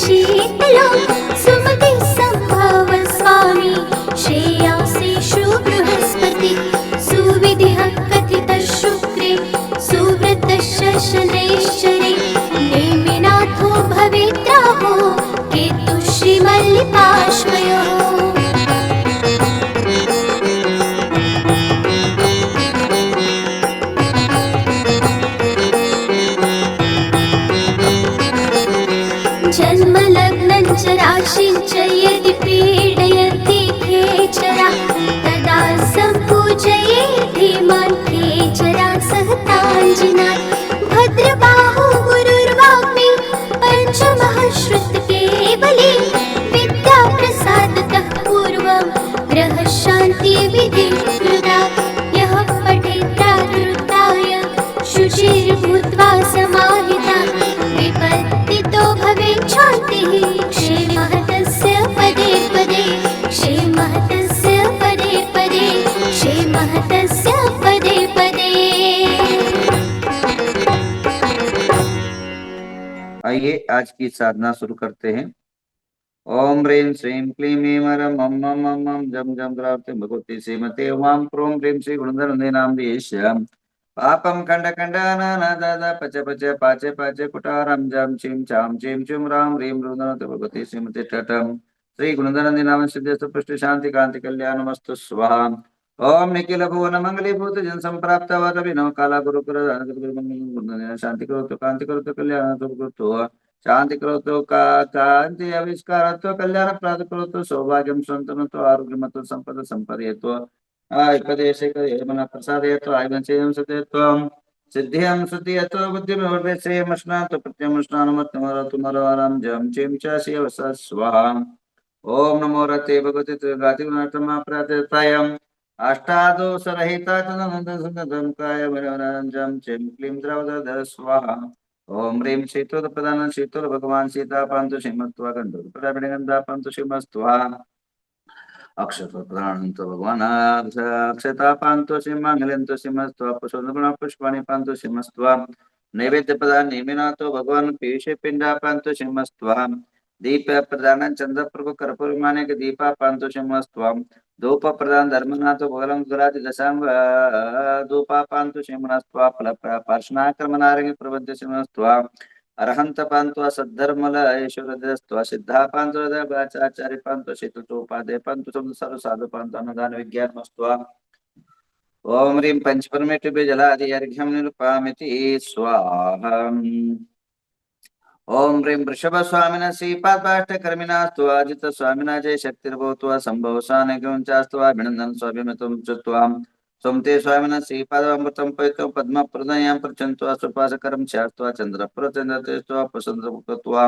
शीतलो सुमति संभव स्वामी श्रेयांसेषु बृहस्पति सुविधिः कथितः शुक्रे सुव्रतस्य शनैश्चरे नेमिनाथो भवेद्राहो केतु श्रीमल्लिकाश्वयोः। जन्मलग्नं च राशिं च यदि पीडयन्ति खेचरा तदा सम्पूजये धीमान् खेचरान् सहताञ्जनान्। भद्रबाहु गुरुर्वाग्मी पञ्चमः श्रुतकेवली विद्याप्रसादतः पूर्वं ग्रहः शान्तिविधिः यः पठेद्रावृताय शुचिर्भूत्वा समाहिता विपत्तितो भवेत् शान्तिः श्रीमहतस्य पदे पदे श्रीमहतस्य पदे पदे श्रीमहतस्य पदे पदे। आइए आज की साधना शुरू करते हैं। ओम ह्रीं श्रीं क्लीं ऐं रं मं मं मं मं जं जं द्रावते भगवती श्रीमते उमां प्रों ह्रीं श्री गुणधरन्दे नामधेयस्याम् पापं खण्ड खण्डानानादादा पच पच पाचे पाचे कुटारं जं चिं चां चिं चुं रां ह्रीं रुद्रते भगवती श्रीमते टटं श्री गुणधरन्दे नाम सिद्ध्यस्तु पुष्टि शांति कांति कल्याणमस्तु स्वाहा। ओम निखिल भुवन मंगलीभूत जन संप्राप्त वरविनो काला गुरुकुल शांति करोतु कांति करोतु कल्याण करोतु शांति करोतु कांति आविष्कारत्व कल्याण प्राप्त करोतु सौभाग्यं संतनतो आरोग्यमतो संपद संपदेतो आयपदेशे मन प्रसादयतो आयवंशेयं सतेत्वं सिद्धिं सुतियतो बुद्धिर्वर्धयेमश्नातो प्रत्यमश्नानमत्तमरतु मरवरं जं चिं च शिवस स्वाहा। ओम नमो रते भगवते त्रिगातिगुणात्मा प्राततायम् अष्टादोषरहिता तदनन्दसुन्दरं कायवरवरञ्जं चिं क्लीं द्रवदधर स्वाहा। ओम ह्रीं शीतोदप्रधान शीतोद भगवान् सीतापान्तु श्रीमत्वा गन्धर्वप्रदापिणगन्धापान्तु श्रीमस्त्वा अक्षतप्रधानन्तु भगवान् अक्षतापान्तु श्रीमाङ्गल्यन्तु श्रीमस्त्वा पुष्पगुणः पुष्पाणि पान्तु श्रीमस्त्वा नैवेद्यप्रदान निमिनाथो भगवान् पीयूषे पिण्डापान्तु श्रीमस्त्वा दीप प्रदान चंद्र प्रभु कर्पूर विमाने के दीपा पांतो शिवस्त्वम धूप प्रदान धर्मनाथ भगवं गुराति दशांग धूपा पांतो शिवस्त्वा फल पार्श्वनाक्रमणारंग प्रबद्ध शिवस्त्वा अरहंत पांतो सद्धर्मल ऐश्वर्यस्त्वा सिद्धा पांतो दबाचाचार्य पांतो शीतोपादे पांतो सम सर्व साधु पांतो अनुदान विज्ञान मस्त्वा। ओम ह्रीं पंचपरमेष्ठिभ्यो जलादि अर्घ्यं निरुपामिति स्वाहा। ओम ह्रीं वृषभ स्वामिनः श्रीपादपाष्टकर्मिणास्तु आजित स्वामिना जय शक्तिर्भवत्वा संभवसानगुंचास्तु अभिनंदन स्वाभिमतं चत्वां सोमते स्वामिनः श्रीपादमृतं पवित्रं पद्मप्रदयां प्रचन्त्वा सुपासकरं शास्त्वा चन्द्रप्रचन्द्रतेस्त्वा प्रसन्नभूत्वा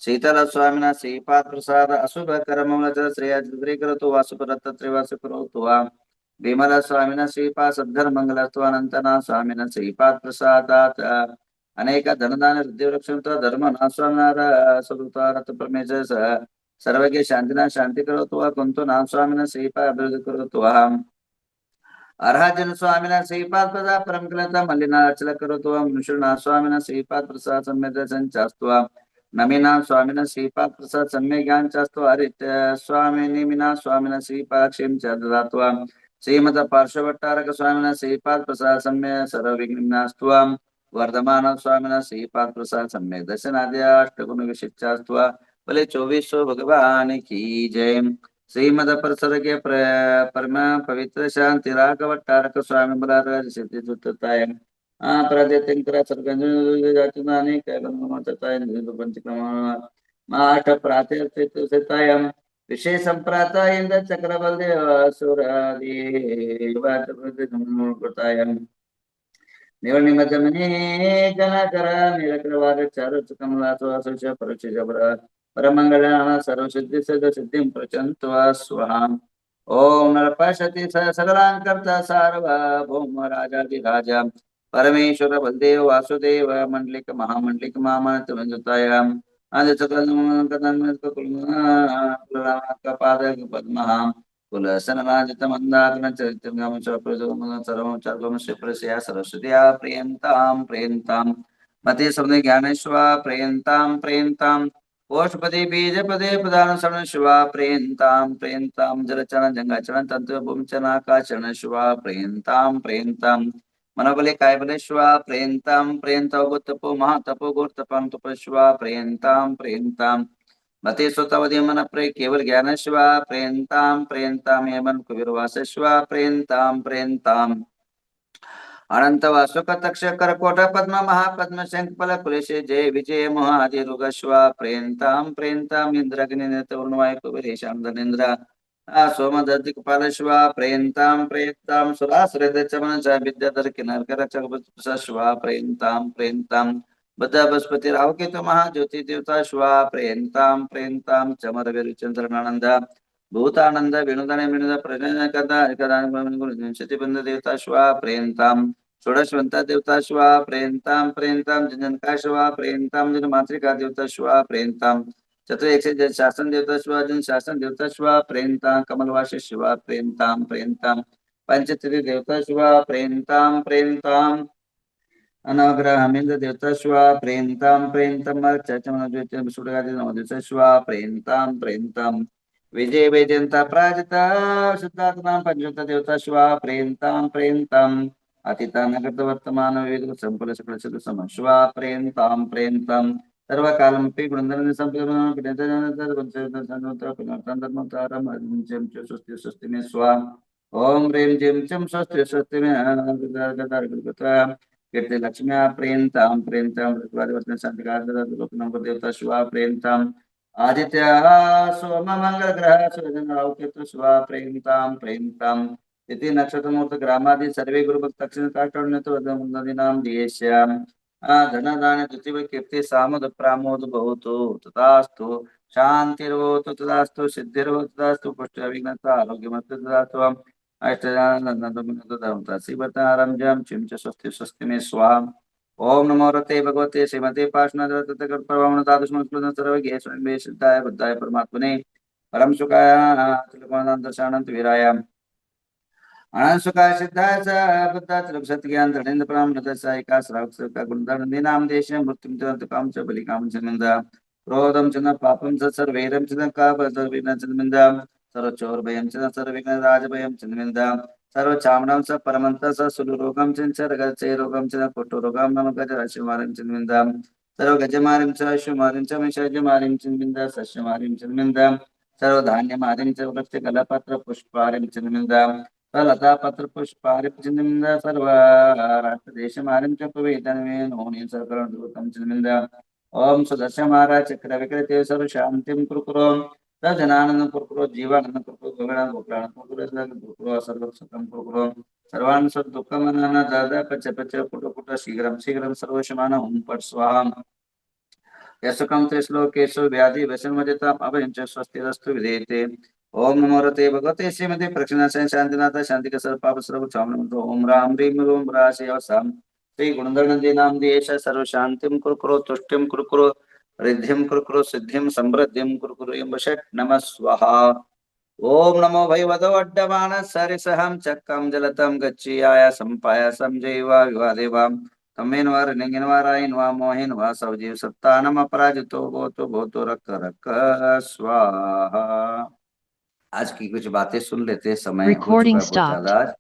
शीतल स्वामिनः श्रीपाद प्रसाद अशुभकर्ममच श्रेयद्रीकरोतु वासुपरत्त्रिवास करोतु वा विमल स्वामिनः श्रीपाद सद्धर्मङ्गलस्तु अनन्तनाथ स्वामिनः श्रीपाद प्रसादात् अनेक धनदान वृद्धिवृक्षंतो धर्म नास्वामिनार स्वरूपारत परमेश्वर सर्वज्ञ शांतिना शांति करोतु वा कुंतो नाम स्वामिना श्रीपाद अभिवृद्धि करोतु वा अर्हजन स्वामिना श्रीपाद प्रसाद परम कलता मल्लिना अचल करोतु वा मनुष्यना स्वामिना श्रीपाद प्रसाद सम्यक दर्शन चास्तु वा नमीना स्वामिना श्रीपाद प्रसाद सम्यक ज्ञान चास्तु हरित स्वामिनी मीना स्वामिना श्रीपाद क्षेम च ददातु वा श्रीमद पार्श्वभट्टारक स्वामिना श्रीपाद प्रसाद सम्यक सर्व विघ्नास्तु वा वर्धमान स्वामिना श्रीपाद प्रसाद सम्यक दर्शन आदि अष्टगुण विशिष्टास्तु बोले 2400 भगवान की जय। श्रीमद परसर के परम पवित्र शांति राघवट्टारक स्वामी बलाराज सिद्धि सुतताय प्रदेतिंकरा सर्गंजनानि कैलमतताय पंचक्रम माठ प्रातः सुताय विशेषं प्रातः इंद्र चक्रबलदेव सुरादि वाचकृताय निवर्णिमजमने जनाकर नीलकरवार चारु कमलासुच परुष जबर परमंगलाना सर्वसिद्धि सिद्धिं प्रचन्तु स्वाहा। ओम नरपशति सकलांकर्ता सार्वभौम राजाधिराज परमेश्वर बलदेव वासुदेव मंडलिक महामंडलिक मामनत वंदताय आदि सकल पादक पद्मः कुलसनराजित मंदाग्न चरित्रगम चप्रजगम सर्वं चर्वं शिप्रस्या सरस्वत्या प्रियंतां प्रियंतां मते शब्द ज्ञानेश्वर प्रियंतां प्रियंतां ओषपदे बीज पदे प्रधान शरण शिवा प्रेयन्ताम प्रेयन्ताम जलचरण जंगाचरण तंत्र भूमचन आकाशरण शिवा प्रेयन्ताम प्रेयन्ताम मनोबले काय बले शिवा प्रेयन्ताम प्रेयन्तो गुतपो महातपो गुरतपम तप शिवा प्रेयन्ताम प्रेयन्ताम मते सुतवदे मन प्रे केवल ज्ञान शिवा प्रेयन्ताम प्रेयन्ताम यमन कुबीरवास शिवा प्रेयन्ताम प्रेयन्ताम अनंत वासुक तक्ष करकोट पद्म महापद्म शंख फल कुलेशे जय विजय महाधिरुग श्वा प्रेयन्ताम प्रेयन्ताम इंद्रग्नि नेत्र उर्णवाय कुबेरेशाम धनेन्द्र सोमदत्ति कपाल श्वा प्रेयन्ताम प्रेयन्ताम सुरासुर चमन च विद्याधर किन्नर कर चकबस श्वा प्रेयन्ताम प्रेयन्ताम बद्ध बृहस्पति राहु केतु महाज्योति देवता श्वा प्रेयन्ताम प्रेयन्ताम चमर वीरचंद्रनानंद भूतानंद विनोदन विनोद प्रजन कदा कदा शतिबंध देवता श्वा प्रेयन्ताम षोडशवंता देवता श्वा प्रेयन्ताम प्रेयन्ताम जनका श्वा प्रेयन्ताम जन मातृका देवता श्वा प्रेयन्ताम चतुर शासन देवता श्वा जन शासन देवता श्वा प्रेयन्ताम कमलवास शिवा प्रेयन्ताम प्रेयन्ताम पंचत्री देवता श्वा प्रेयन्ताम प्रेयन्ताम अनग्रहमिंद्र देवता श्वा प्रेयन्ताम प्रेयन्ताम चचमन सुडगादि नमोदेवता श्वा प्रेयन्ताम प्रेयन्ताम विजय वैजयंता प्राजता शुद्धात्मा पंचवता देवता शिवा प्रेयन्ताम प्रेयन्ताम अतीता नगत वर्तमान विवेक संपल सकल सद सम शिवा प्रेयन्ताम प्रेयन्ताम सर्वकालमपि गुणधर्म संपूर्ण पितृजनतर पंचवता संवत्सर पुनर्तंत्रमतारम अर्जुनचम च स्वस्ति स्वस्ति में स्वा ओम ह्रीं जिं चम स्वस्ति स्वस्ति में गदार्गता कीर्ति लक्ष्मी प्रेयन्ताम प्रेयन्ताम प्रतिवादिवचन शांतिकार लोकनम देवता शिवा प्रेयन्ताम आदित्य सोम मंगल ग्रह सूर्यजन राहु केतु शिवा प्रेयन्ताम प्रेयन्ताम इति नक्षत्रमूर्त ग्रामादि सर्वे गुरु भक्त दक्षिण काकर्ण्यतो वदमुदनाम दियेष्याम धन दान तुतिव कीर्ति सामोद प्रामोद भवतु तथास्तु शांतिर्भवतु तथास्तु सिद्धिर्भवतु तथास्तु पुष्टि अविघ्नता आरोग्यमस्तु तथास्तु अष्टजानंदम श्रीवतारम जम चिम च स्वस्ति स्वस्ति में स्वाहा ओम नमो रते भगवते श्रीमते पार्श्वनाथ सर्वज्ञ स्वयं सिद्धाय बुद्धाय परमात्मने परम सुखाय त्रिलोकानंद वीराय अनंत सुखाय सिद्धाय च बुद्धाय त्रिलोक सत्य ज्ञान धनेन्द्र परम नदसायिका श्रावक का गुणधर्म निनाम देश मृत्युम च काम च बलिकाम च निंदा क्रोधम च पापम च सर्वैरम च का सर्वेन च निंदा सर्वचोर भयम च सर्वविघ्न राज भयम च निंदा सर्व चामणं स परमंत स सुलुरोगम च रगचे रोगम च कुटु रोगम नम गज राशिमारिं च निंदा सर्व गजमारिं च शुमारिं च मिषजमारिं च निंदा सस्यमारिं च निंदा सर्व धान्य मारिं च वृत्ति कलपत्र पुष्पारिं च निंदा लता पत्र पुष्पारिं च निंदा सर्व राष्ट्र देश मारिं च पवेदनवे नोनि सर्वं दूतं च निंदा ओम सुदर्शन महाराज चक्र विक्रते सर्व शांतिं कुरु तजनानंद कुरकुरो जीवानंद कुरकुरो गोविंद गोपाल कुरकुरो कुरकुरो सर्व सुखम कुरकुरो सर्वान् दुःखमनन दादा पच पच पुट पुट शीघ्रं शीघ्रं सर्वशमान ओम पट स्वाहा यशकं त्रिश्लोकेषु व्याधि व्यसनमजिताम् अभयं च स्वस्तिरस्तु विधेयते ओम नमो रते भगवते श्रीमते प्रक्षिणाशय शांतिनाथ शांतिक सर्वपाप सर्व चामनमतो ओम राम ह्रीं रूम राशयवसाम श्री गुणधर्णदे नाम देश सर्व शांतिं कुरकुरो तुष्टिं कुरकुरो रिद्धिं कुरकुरो सिद्धिं समृद्धिं कुरकुरो यंबषट् नमः स्वाहा ओम नमो भगवतो अड्डमान सरिसहं चक्रं जलतं गच्छियाय संपायसं जैवा विवादेवां तमेन वार निंगन वारायन वा मोहिन वा सवजीव सत्तानम अपराजितो भूतो रक रक स्वाहा। आज की कुछ बातें सुन लेते हैं, समय हो चुका है बहुत ज्यादा, आज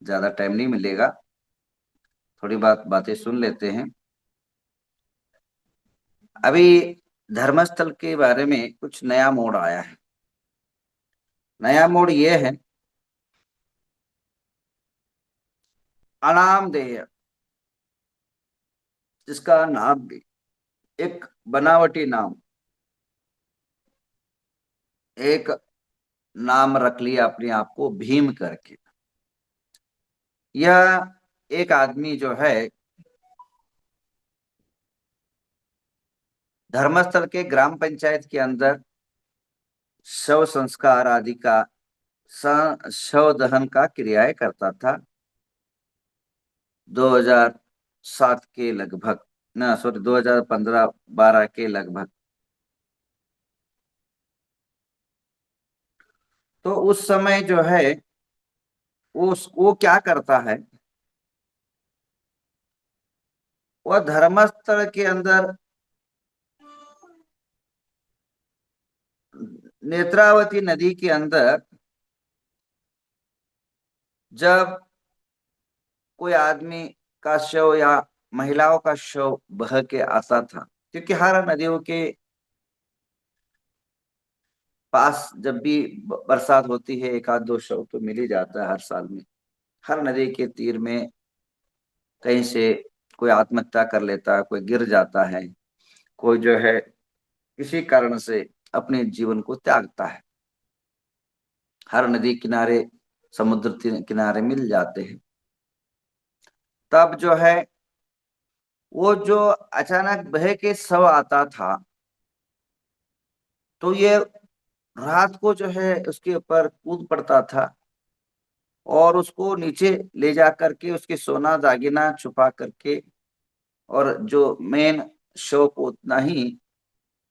ज्यादा टाइम नहीं मिलेगा, थोड़ी बातें सुन लेते हैं। अभी धर्मस्थल के बारे में कुछ नया मोड़ आया है। नया मोड़ ये है, अनामधेय, जिसका नाम भी एक बनावटी नाम, एक नाम रख लिया अपने आप को भीम करके। यह एक आदमी जो है धर्मस्थल के ग्राम पंचायत के अंदर शव संस्कार आदि का शव दहन का क्रियाएं करता था। 2007 के लगभग, ना सॉरी 2015-12 के लगभग। तो उस समय जो है वो क्या करता है, वह धर्मस्थल के अंदर नेत्रावती नदी के अंदर जब कोई आदमी का शव या महिलाओं का शव बह के आता था, क्योंकि हर नदियों के पास जब भी बरसात होती है एक आध दो शव तो मिल ही जाता है हर साल में। हर नदी के तीर में कहीं से कोई आत्महत्या कर लेता है, कोई गिर जाता है, कोई जो है किसी कारण से अपने जीवन को त्यागता है। हर नदी किनारे, समुद्र किनारे मिल जाते हैं। तब जो है वो जो अचानक बह के शव आता था, तो ये रात को जो है उसके ऊपर कूद पड़ता था और उसको नीचे ले जा करके उसके सोना दागिना छुपा करके, और जो मेन शो को उतना ही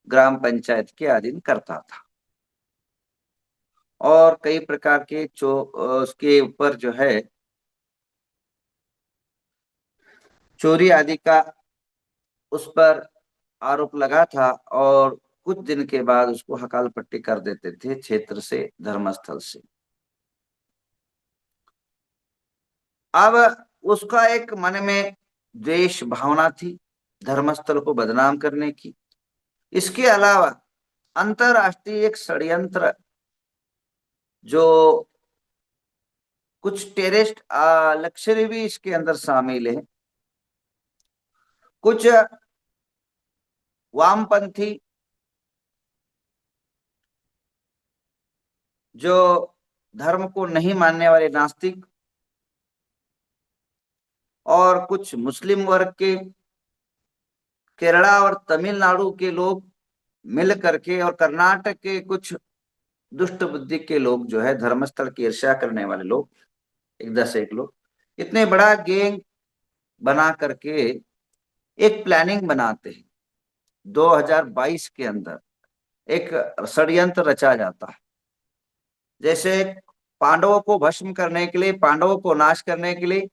ग्राम पंचायत के अधीन करता था। और कई प्रकार के उसके ऊपर जो है चोरी आदि का उस पर आरोप लगा था, और कुछ दिन के बाद उसको हकाल पट्टी कर देते थे क्षेत्र से, धर्मस्थल से। अब उसका एक मन में द्वेष भावना थी धर्मस्थल को बदनाम करने की। इसके अलावा अंतरराष्ट्रीय एक षड्यंत्र, जो कुछ टेररिस्ट लक्ष्य भी इसके अंदर शामिल है। कुछ वामपंथी जो धर्म को नहीं मानने वाले नास्तिक, और कुछ मुस्लिम वर्ग के, केरला और तमिलनाडु के लोग मिल करके, और कर्नाटक के कुछ दुष्ट बुद्धि के लोग जो है, धर्मस्थल की ईर्ष्या करने वाले लोग, एक 10 लोग, इतने बड़ा गैंग बना करके एक प्लानिंग बनाते हैं। 2022 के अंदर एक षड्यंत्र रचा जाता है। जैसे पांडवों को भस्म करने के लिए, पांडवों को नाश करने के लिए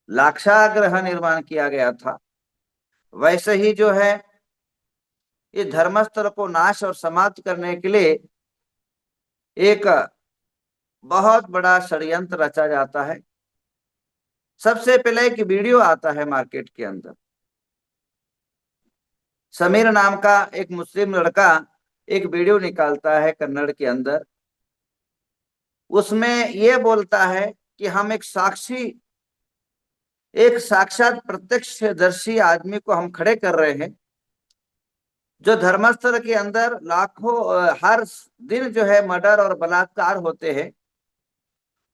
लाक्षागृह निर्माण किया गया था, वैसे ही जो है इस धर्मस्थल को नाश और समाप्त करने के लिए एक बहुत बड़ा षड्यंत्र रचा जाता है। सबसे पहले एक वीडियो आता है मार्केट के अंदर। समीर नाम का एक मुस्लिम लड़का एक वीडियो निकालता है कन्नड़ के अंदर। उसमें ये बोलता है कि हम एक साक्षात प्रत्यक्षदर्शी आदमी को हम खड़े कर रहे हैं, जो धर्मस्थल के अंदर लाखों हर दिन जो है मर्डर और बलात्कार होते हैं।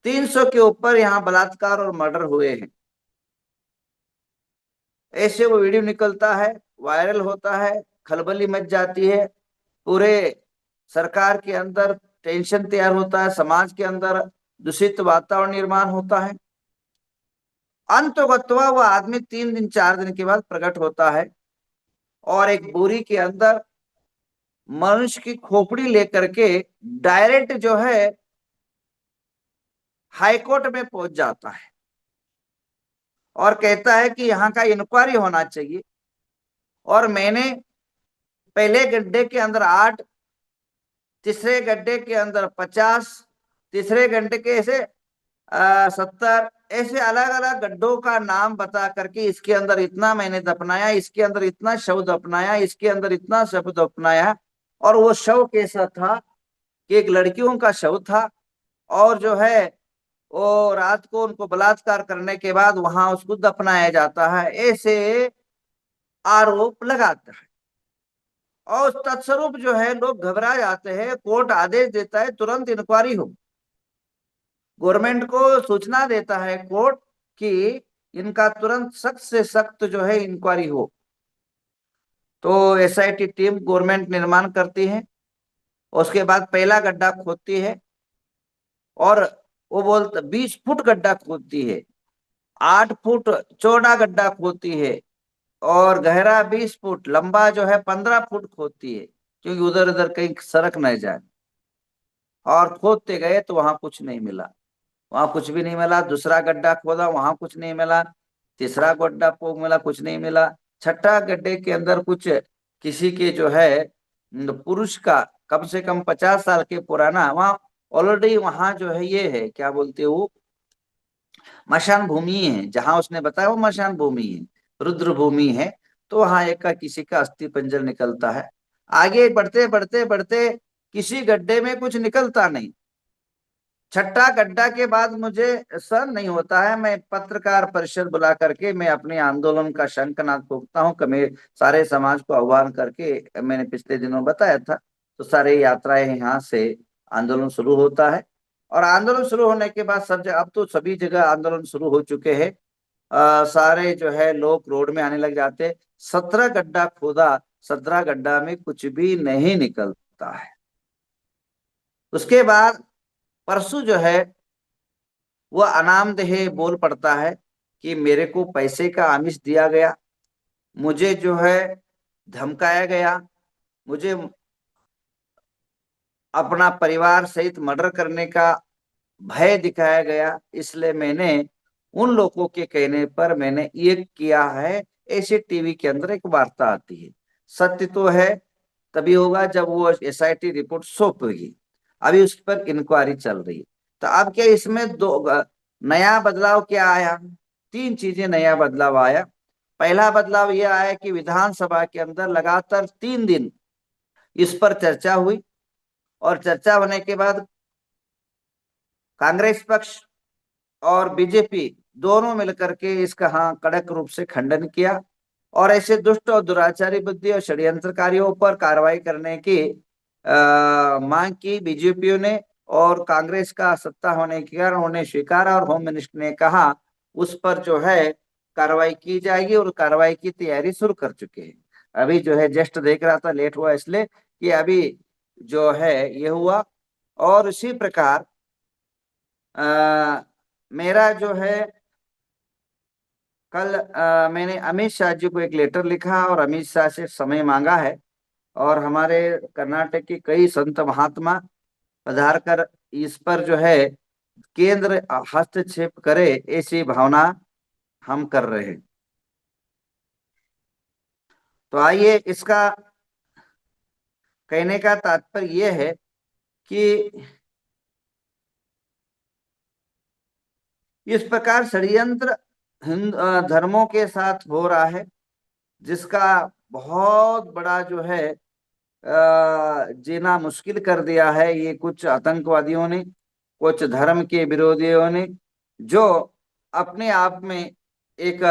300 के ऊपर यहाँ बलात्कार और मर्डर हुए हैं। ऐसे वो वीडियो निकलता है, वायरल होता है, खलबली मच जाती है, पूरे सरकार के अंदर टेंशन तैयार होता है, समाज के अंदर दूषित वातावरण निर्माण होता है। अंततः वह आदमी 3 दिन 4 दिन के बाद प्रकट होता है और एक बोरी के अंदर मनुष्य की खोपड़ी लेकर के डायरेक्ट जो है हाईकोर्ट में पहुंच जाता है और कहता है कि यहाँ का इंक्वायरी होना चाहिए। और मैंने पहले गड्ढे के अंदर 8, तीसरे गड्ढे के अंदर 50, तीसरे गड्ढे के ऐसे 70, ऐसे अलग अलग गड्ढों का नाम बता करके इसके अंदर इतना मैंने दफनाया, इसके अंदर इतना शव दफनाया, इसके अंदर इतना शव दफनाया। और वो शव कैसा था कि एक लड़कियों का शव था, और जो है वो रात को उनको बलात्कार करने के बाद वहां उसको दफनाया जाता है, ऐसे आरोप लगाता है। और तत्स्वरूप जो है लोग घबरा जाते हैं। कोर्ट आदेश देता है तुरंत इंक्वायरी हो। गवर्नमेंट को सूचना देता है कोर्ट कि इनका तुरंत सख्त से सख्त जो है इंक्वायरी हो। तो एसआईटी टीम गवर्नमेंट निर्माण करती है। उसके बाद पहला गड्ढा खोदती है, और वो बोलते 20 फुट गड्ढा खोदती है, 8 फुट चौड़ा गड्ढा खोदती है, और गहरा 20 फुट, लंबा जो है 15 फुट खोदती है, क्योंकि उधर उधर कहीं सड़क न जाए। और खोदते गए तो वहां कुछ नहीं मिला, वहां कुछ भी नहीं मिला। दूसरा गड्ढा खोदा, वहां कुछ नहीं मिला। तीसरा गड्ढा मिला, कुछ नहीं मिला। छठा गड्ढे के अंदर कुछ किसी के जो है पुरुष का कम से कम 50 साल के पुराना, वहाँ ऑलरेडी वहां जो है ये है, क्या बोलते हैं वो, मशान भूमि है। जहां उसने बताया वो मशान भूमि है, रुद्र भूमि है। तो वहां एक का किसी का अस्थि पंजर निकलता है। आगे बढ़ते बढ़ते बढ़ते किसी गड्ढे में कुछ निकलता नहीं। छठा गड्ढा के बाद मुझे सहन नहीं होता है, मैं पत्रकार परिषद बुला करके मैं अपने आंदोलन का शंखनाद फूंकता हूँ कि मैं सारे समाज को आह्वान करके, मैंने पिछले दिनों बताया था, तो सारे यात्राएं यहाँ से आंदोलन शुरू होता है। और आंदोलन शुरू होने के बाद सब जगह, अब तो सभी जगह आंदोलन शुरू हो चुके हैं। सारे जो है लोग रोड में आने लग जाते। 17 गड्ढा खोदा, 17 गड्ढा में कुछ भी नहीं निकलता है। उसके बाद परसों जो है वह अनामदेह बोल पड़ता है कि मेरे को पैसे का आमिष दिया गया, मुझे जो है धमकाया गया, मुझे अपना परिवार सहित मर्डर करने का भय दिखाया गया, इसलिए मैंने उन लोगों के कहने पर मैंने ये किया है। ऐसे टीवी के अंदर एक वार्ता आती है। सत्य तो है तभी होगा जब वो एसआईटी रिपोर्ट सौंपेगी। अभी उस पर इंक्वायरी चल रही है। तो अब क्या इसमें नया बदलाव क्या आया? 3 चीजें नया बदलाव आया। पहला बदलाव यह आया कि विधानसभा के अंदर लगातार 3 दिन इस पर चर्चा हुई, और चर्चा होने के बाद कांग्रेस पक्ष और बीजेपी दोनों मिलकर के इसका हाँ कड़क रूप से खंडन किया, और ऐसे दुष्ट और दुराचारी बुद्धि और षड्यंत्रकारियों पर कार्रवाई करने की मांग की बीजेपी ने। और कांग्रेस का सत्ता होने के कारण उन्हें स्वीकारा, और होम मिनिस्टर ने कहा उस पर जो है कार्रवाई की जाएगी, और कार्रवाई की तैयारी शुरू कर चुके हैं। अभी जो है जस्ट देख रहा था, लेट हुआ इसलिए कि अभी जो है ये हुआ। और इसी प्रकार मेरा जो है कल मैंने अमित शाह जी को एक लेटर लिखा और अमित शाह से समय मांगा है, और हमारे कर्नाटक के कई संत महात्मा पधार कर इस पर जो है केंद्र हस्तक्षेप करे, ऐसी भावना हम कर रहे हैं। तो आइए, इसका कहने का तात्पर्य यह है कि इस प्रकार षड्यंत्र हिंदू धर्मों के साथ हो रहा है, जिसका बहुत बड़ा जो है जीना मुश्किल कर दिया है ये कुछ आतंकवादियों ने, कुछ धर्म के विरोधियों ने, जो अपने आप में एक